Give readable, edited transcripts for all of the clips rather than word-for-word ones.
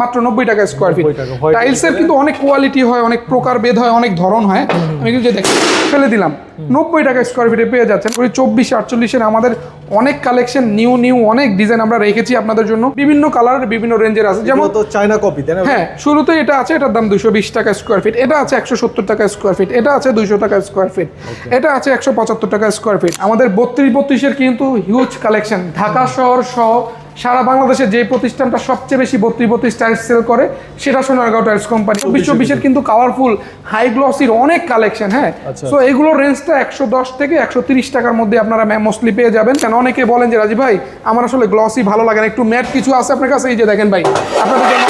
মাত্র 90 টাকা square feet. টাইলসের কিন্তু অনেক কোয়ালিটি হয়, অনেক প্রকারভেদ হয়, অনেক ধরন হয়। আমি কিন্তু যে ফেলে দিলাম 90 টাকা স্কোয়ার ফিটে পেয়ে যাচ্ছেন। 24-48 আমাদের অনেক কালেকশন, নিউ অনেক ডিজাইন আমরা রেখেছি আপনাদের জন্য। বিভিন্ন কালারের বিভিন্ন রেঞ্জের আছে, যেমন তো চায়না কপি, তাই না? হ্যাঁ, শুরুতে এটা আছে, এটার দাম 220 টাকা স্কোয়ার ফিট। এটা আছে 170 টাকা স্কোয়ার ফিট। এটা আছে 200 টাকা স্কোয়ার ফিট। এটা আছে 175 টাকা স্কোয়ার ফিট। আমাদের 32-32 কিন্তু হিউজ কালেকশন। ঢাকা শহর সহ সারা বাংলাদেশে যে প্রতিষ্ঠানটা সবচেয়ে বেশি 32-32 টাইলস সেল করে সেটা সোনারগাঁও টাইলস কোম্পানি। 24-24 কিন্তু কালারফুল হাই গ্লসির অনেক কালেকশন। হ্যাঁ, সো এগুলোর রেঞ্জটা 110 থেকে 130 টাকার মধ্যে আপনারা মোস্টলি পেয়ে যাবেন। কেন অনেকে বলেন যে রাজীব ভাই আমার আসলে গ্লসি ভালো লাগে না, একটু ম্যাট কিছু আছে আপনার কাছে? এই যে দেখেন ভাই, আপনাদের জন্য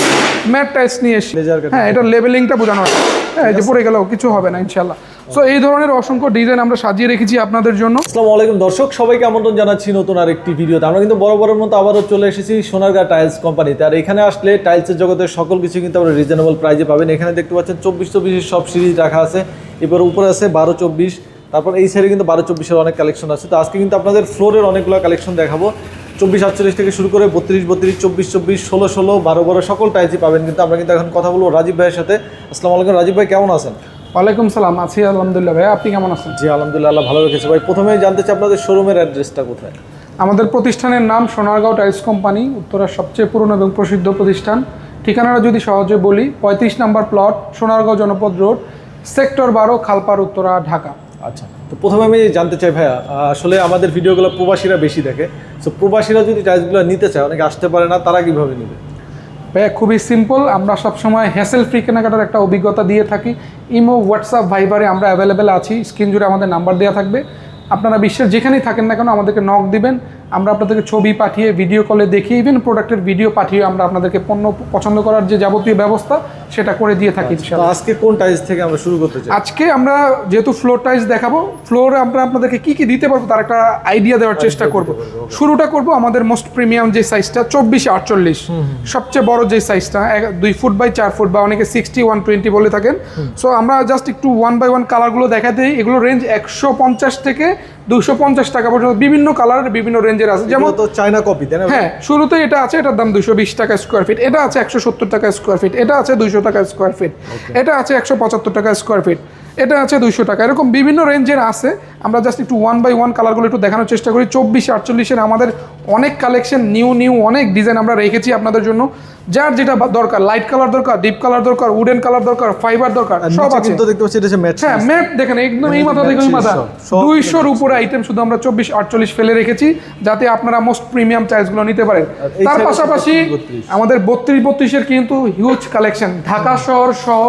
ম্যাট টাইলস নিয়ে এসেছি। হ্যাঁ, এটা লেবেলিংটা বোঝানো আছে। হ্যাঁ, এই যে পড়ে গেলেও কিছু হবে না ইনশাল্লাহ। সো এই ধরনের অসংখ্য ডিজাইন আমরা সাজিয়ে রেখেছি আপনাদের জন্য। আসসালামু আলাইকুম দর্শক, সবাইকে আমন্ত্রণ জানাচ্ছি নতুন আরেকটি ভিডিওতে। আমরা কিন্তু বরাবরের মতো আবারও চলে এসেছি সোনারগাঁ টাইলস কোম্পানিতে। আর এখানে আসলে টাইলসের জগতের সকল কিছু কিন্তু আমরা রিজনেবল প্রাইসে পাবেন। এখানে দেখতে পাচ্ছেন 24-24 সব সিরিজ রাখা আছে। এবার উপরে আছে 12-24, তারপর এই সাইডে কিন্তু 12-24 অনেক কালেকশন আছে। তো আজকে কিন্তু আপনাদের ফ্লোরের অনেকগুলো কালেকশন দেখাবো। 24-48 থেকে শুরু করে 32-32, 24-24, 16-16, 12-12 সকল টাইলসই পাবেন। কিন্তু আমরা কিন্তু এখন কথা বলবো রাজীব ভাইয়ের সাথে। আসসালামু আলাইকুম রাজীব ভাই, কেমন আছেন? ওয়ালাইকুম সালাম, আছি আলহামদুলিল্লাহ। ভাই আপনি কেমন আছেন? জি আলহামদুলিল্লাহ, আল্লাহ ভালো রেখেছে। ভাই প্রথমেই জানতে চাই আপনাদের শোরুমের অ্যাড্রেসটা কোথায়? আমাদের প্রতিষ্ঠানের নাম সোনারগাঁও টাইলস কোম্পানি, উত্তরার সবচেয়ে পুরনো এবং প্রসিদ্ধ প্রতিষ্ঠান। ঠিকানাটা যদি সহজে বলি, 35 নম্বর প্লট, সোনারগাঁও জনপদ রোড, সেক্টর 12, খালপাড়, উত্তরা, ঢাকা। আচ্ছা, তো প্রথমে আমি জানতে চাই ভাইয়া, আসলে আমাদের ভিডিওগুলো প্রবাসীরা বেশি দেখে, সো প্রবাসীরা যদি টাইলসগুলো নিতে চায়, অনেকে আসতে পারে না, তারা কীভাবে নেবে? ভাইয়া খুবই সিম্পল, আমরা সবসময় হ্যাসেল ফ্রি কেনাকাটার একটা অভিজ্ঞতা দিয়ে থাকি। ইমো, হোয়াটসঅ্যাপ, ভাইবারে আমরা অ্যাভেলেবেল আছি। স্ক্রিন জুড়ে আমাদের নাম্বার দেওয়া থাকবে। আপনারা বিশ্বের যেখানেই থাকেন না কেন আমাদেরকে নক দিবেন, আমরা আপনাদেরকে ছবি পাঠিয়ে, ভিডিও কলে দেখিয়ে, ইভেন প্রোডাক্টের ভিডিও পাঠিয়ে আমরা আপনাদেরকে পণ্য পছন্দ করার যে যাবতীয় ব্যবস্থা সেটা করে দিয়ে থাকি ইনশাআল্লাহ। আজকে কোন টাইলস থেকে আমরা শুরু করতে চাই? আজকে আমরা যেহেতু ফ্লোর টাইলস দেখাবো, ফ্লোরে আমরা আপনাদেরকে কি কি দিতে পারবো তার একটা আইডিয়া দেওয়ার চেষ্টা করব। শুরুটা করব আমাদের মোস্ট প্রিমিয়াম যে সাইজটা 24-48, সবচেয়ে বড় যে সাইজটা 2 ফুট বাই 4 ফুট, বা অনেকে 60-120 বলে থাকেন। সো আমরা জাস্ট একটু 1 বাই 1 কালারগুলো দেখাতে, এগুলো রেঞ্জ 150 থেকে 250 টাকা পর্যন্ত বিভিন্ন কালারের বিভিন্ন রেঞ্জের আছে। যেমন তো চায়না কপি, তাই না? হ্যাঁ, শুরুতে এটা আছে, এটার দাম 220 টাকা স্কোয়ার ফিট। এটা আছে 170 টাকা স্কোয়ার ফিট। এটা আছে 200 টাকা স্কোয়ার ফিট। এটা আছে 175 টাকা স্কোয়ার ফিট। এটা আছে 200 টাকা। এরকম বিভিন্ন রেঞ্জের আছে। আমরা জাস্ট একটু 1 বাই 1 কালারগুলো একটু দেখানোর চেষ্টা করি। 24-48 আমাদের অনেক কালেকশন, নিউ অনেক ডিজাইন আমরা রেখেছি আপনাদের জন্য। যার যেটা দরকার, লাইট কালার দরকার, ডিপ কালার দরকার, উডেন কালার দরকার, ফাইবার দরকার, সব আছে। কিন্তু দেখতে পাচ্ছি এটা হচ্ছে ম্যাট। হ্যাঁ, ম্যাট দেখেন, একদম এই মাথা থেকে ওই মাথা 200-র উপরে আইটেম শুধু আমরা 24-48 ফেলে রেখেছি, যাতে আপনারা মোস্ট প্রিমিয়াম টাইলসগুলো নিতে পারেন। তার পাশাপাশি আমাদের 32-32 কিন্তু হিউজ কালেকশন। ঢাকা শহর সহ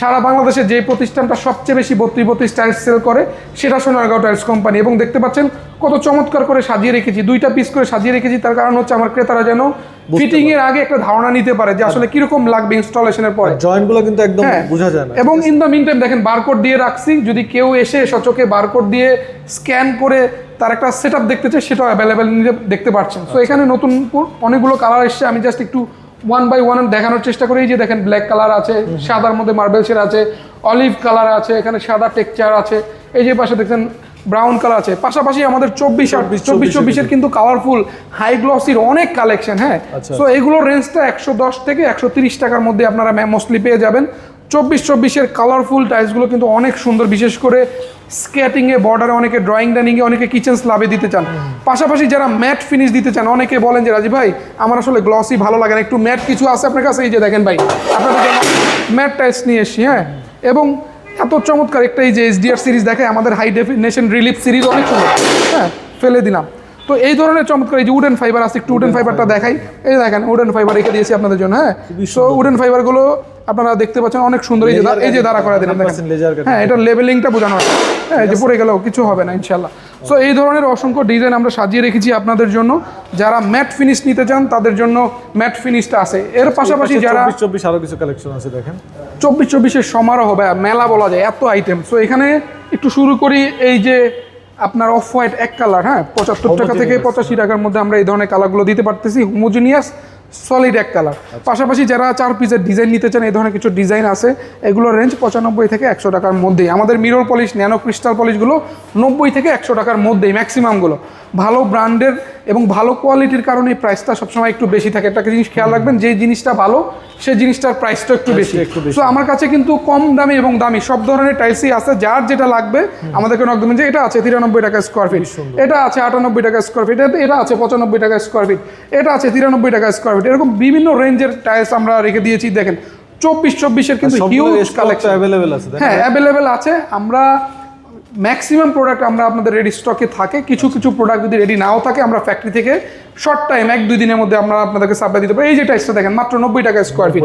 সারা বাংলাদেশে যে প্রতিষ্ঠানটা সবচেয়ে বেশি 32-32 টাইলস সেল করে সেটা সোনারগাঁও টাইলস কোম্পানি। এবং দেখতে পাচ্ছেন কত চমৎকার করে সাজিয়ে রেখেছি, 2টা পিস করে সাজিয়ে রেখেছি। তার কারণ হচ্ছে আমার ক্রেতারা যেন ফিটিং এর আগে একটা ধারণা নিতে পারে যে আসলে কিরকম লাগবে ইনস্টলেশনের পরে। জয়েন্টগুলো কিন্তু একদম বোঝা যায় না। এবং ইন দ্য মিন টাইম দেখেন বারকোড দিয়ে রাখছি, যদি কেউ এসে সচকে বারকোড দিয়ে স্ক্যান করে তার একটা সেটআপ দেখতে চায়, সেটাও অ্যাভেলেবেল দেখতে পাচ্ছেন। তো এখানে নতুন অনেকগুলো কালার এসছে, আমি জাস্ট একটু 1 বাই 1 দেখানোর চেষ্টা করি। এই যে দেখেন, ব্ল্যাক কালার আছে, সাদার মধ্যে মার্বেলসের আছে, অলিভ কালার আছে, এখানে সাদা টেক্সচার আছে, এই যে পাশে দেখছেন ব্রাউন কালার আছে। পাশাপাশি আমাদের 24-24 কিন্তু কালারফুল হাই গ্লসির অনেক কালেকশন। হ্যাঁ, সো এগুলোর রেঞ্জটা 110 থেকে 130 টাকার মধ্যে আপনারা মোস্টলি পেয়ে যাবেন। 24-24 কালারফুল টাইলসগুলো কিন্তু অনেক সুন্দর, বিশেষ করে স্কেটিংয়ে, বর্ডারে, অনেকে ড্রয়িং ডাইনিংয়ে, অনেকে কিচেন স্ল্যাবে দিতে চান। পাশাপাশি যারা ম্যাট ফিনিশ দিতে চান, অনেকে বলেন যে রাজীব ভাই আমার আসলে গ্লসি ভালো লাগে না, একটু ম্যাট কিছু আছে আপনার কাছে? এই যে দেখেন ভাই, আপনাদের জন্য ম্যাট টাইলস নিয়ে এসেছি। হ্যাঁ, এবং এত চমৎকার একটা এই যে SDR সিরিজ দেখে, আমাদের হাই ডেফিনেশন রিলিফ সিরিজ অনেক সুন্দর। হ্যাঁ, ফেলে দিলাম। তো এই ধরনের চমৎকার এই যে উডেন ফাইবার আছে, একটু উডেন ফাইবারটা দেখাই। এই দেখেন, উডেন ফাইবার রেখে দিয়েছি আপনাদের জন্য। হ্যাঁ, সো উডেন ফাইবারগুলো আপনারা দেখতে পাচ্ছেন অনেক সুন্দর। এই যে দাঁড়া করে দিলাম, হ্যাঁ, এটার লেবেলিংটা বোঝানো আছে। হ্যাঁ, এই যে পড়ে গেলেও কিছু হবে না ইনশাল্লাহ। সো এই ধরনের অসংখ্য ডিজাইন আমরা সাজিয়ে রেখেছি আপনাদের জন্য। যারা ম্যাট ফিনিশ নিতে চান তাদের জন্য ম্যাট ফিনিশটা আছে। এর পাশাপাশি যারা 24-24 আরো কিছু কালেকশন আছে দেখেন। 24-24 সমারোহ হবে, মেলা বলা যায়, এত আইটেম। সো এখানে একটু শুরু করি। এই যে আপনার অফ হোয়াইট এক কালার, হ্যাঁ, 75 টাকা থেকে 85 টাকার মধ্যে আমরা এই ধরনের কালারগুলো দিতে পারতেছি। হোমোজিনিয়াস সলিড এক কালার। পাশাপাশি যারা 4 পিসের ডিজাইন নিতে চান, এই ধরনের কিছু ডিজাইন আছে। এগুলোর রেঞ্জ 95 থেকে 100 টাকার মধ্যেই। আমাদের মিরর পলিশ, ন্যানো ক্রিস্টাল পলিশগুলো 90 থেকে 100 টাকার মধ্যেই ম্যাক্সিমামগুলো। ভালো ব্র্যান্ডের এবং ভালো কোয়ালিটির কারণে এই প্রাইসটা সবসময় একটু বেশি থাকে। একটা জিনিস খেয়াল রাখবেন, যে জিনিসটা ভালো সেই জিনিসটার প্রাইসটা একটু বেশি। তো আমার কাছে কিন্তু কম দামি এবং দামি সব ধরনের টাইলসই আছে, যার যেটা লাগবে আমাদেরকে নক দেবেন যে এটা আছে 93 টাকা স্কোয়ার ফিট, এটা আছে 98 টাকা স্কোয়ার ফিট, এটা আছে 95 টাকা স্কোয়ার ফিট, এটা আছে 93 টাকা স্কোয়ার ফিট, এরকম বিভিন্ন রেঞ্জের টাইলস আমরা রেখে দিয়েছি। দেখেন 24-24-এর কিন্তু হিউজ কালেকশন অ্যাভেলেবেল আছে। হ্যাঁ অ্যাভেলেবেল আছে। আমরা ম্যাক্সিমাম প্রোডাক্ট আমরা আপনাদের রেডি স্টকে থাকে, কিছু কিছু প্রোডাক্ট যদি রেডি নাও থাকে আমরা ফ্যাক্টরি থেকে শর্ট টাইম 1-2 দিনের মধ্যে আমরা আপনাদেরকে সাপ্লাই দিতে পারি। এই যে টাইলসটা দেখেন মাত্র 90 টাকা স্কোয়ার ফিট।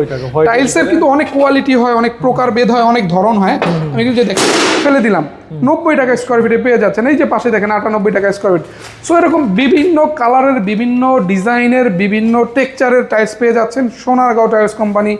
টাইলসের কিন্তু অনেক কোয়ালিটি হয়, অনেক প্রকার ভেদ হয়, অনেক ধরন হয়। আমি কিন্তু দেখেন ফেলে দিলাম 90 টাকা স্কোয়ার ফিটে পেয়ে যাচ্ছেন। এই যে পাশে দেখেন 98 টাকা স্কোয়ার ফিট। সো এরকম বিভিন্ন কালারের, বিভিন্ন ডিজাইনের, বিভিন্ন টেক্সচারের টাইলস পেয়ে যাচ্ছেন সোনারগাঁও টাইলস কোম্পানি,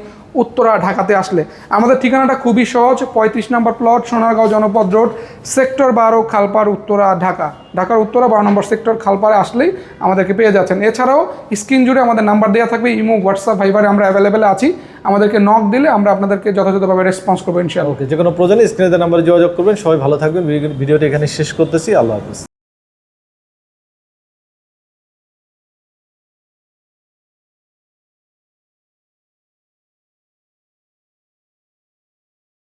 উত্তরা, ঢাকাতে আসলে। আমাদের ঠিকানাটা খুবই সহজ, 35 নম্বর প্লট, সোনারগাঁও জনপদ রোড, সেক্টর 12, খালপাড়, উত্তরা, ঢাকা। ঢাকার উত্তরা 12 নম্বর সেক্টর, খালপাড়ে আসলেই আমাদেরকে পেয়ে যাচ্ছেন। এছাড়াও স্ক্রিন জুড়ে আমাদের নাম্বার দেওয়া থাকবে, ইমো, হোয়াটসঅ্যাপ, ভাইবারে আমরা অ্যাভেলেবেল আছি। আমাদেরকে নক দিলে আমরা আপনাদেরকে যথাযথভাবে রেসপন্স করবো ইনশাআল্লাহ। ওকে, যে কোনো প্রয়োজনে স্ক্রিনে নাম্বারে যোগাযোগ করবেন। সবাই ভালো থাকবেন। ভিডিওটি এখানে শেষ করতেছি। আল্লাহ হাফেজ।